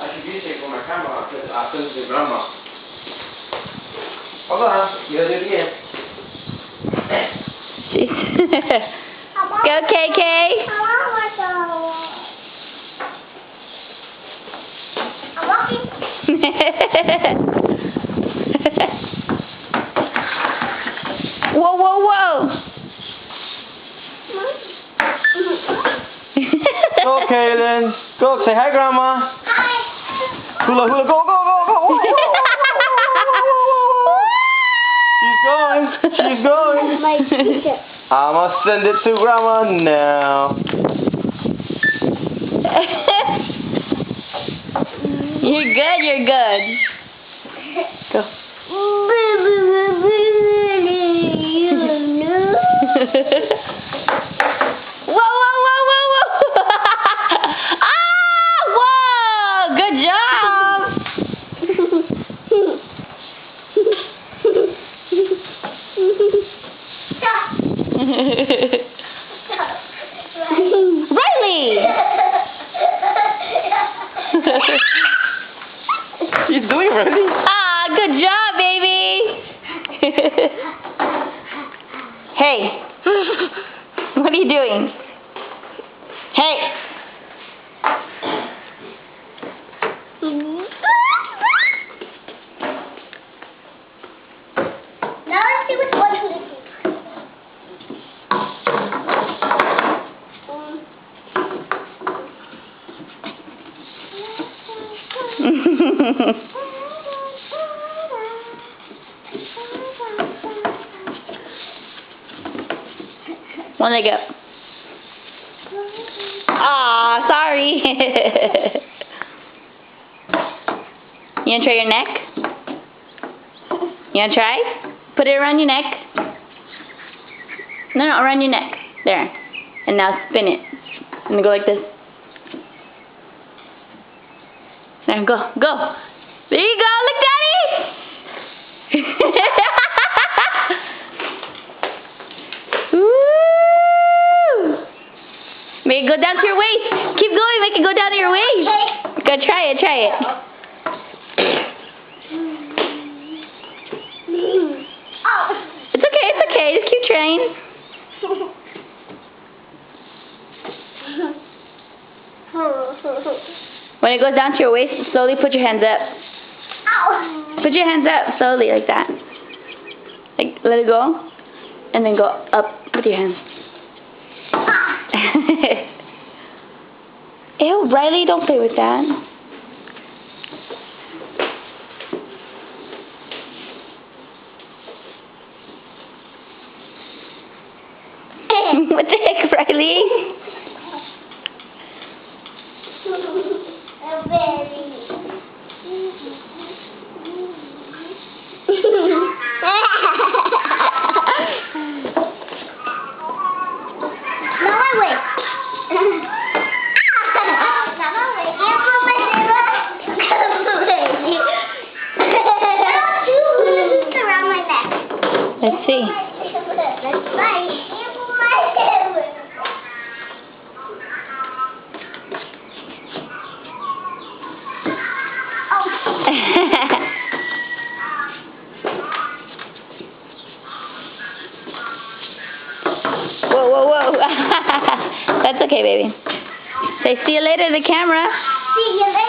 I should use it for my camera because I filmed the grandma. Hold on, you gotta do it again. Go, KK. I'm walking. Whoa, whoa, whoa. Go, Kaylin. Go, say hi, Grandma. Hi. Hula, hula, go, go, go, go. She's going. She's going. My teacher. I'ma send it to Grandma now. You're good, you're good. Go. Whoa, whoa, whoa, whoa, whoa. Ah, whoa, good job. Riley. She's doing Riley. Ah, good job, baby. Hey. What are you doing? Hey. Now let's see which one we see. One leg up. Aw, sorry. You wanna try your neck? You wanna try? Put it around your neck. No, around your neck. There. And now spin it. And go like this. There, go, go. There you go, look, Daddy! Woo! Make it go down to your waist. Keep going, make it go down to your waist. Go, try it, try it. It's okay, just keep trying. When it goes down to your waist, slowly put your hands up. Ow. Put your hands up, slowly, like that. Like, let it go, and then go up with your hands. Ew, Riley, don't play with that. What the heck, Riley? Let's see. Whoa, whoa, whoa. That's okay, baby. Say see you later to the camera. See you later.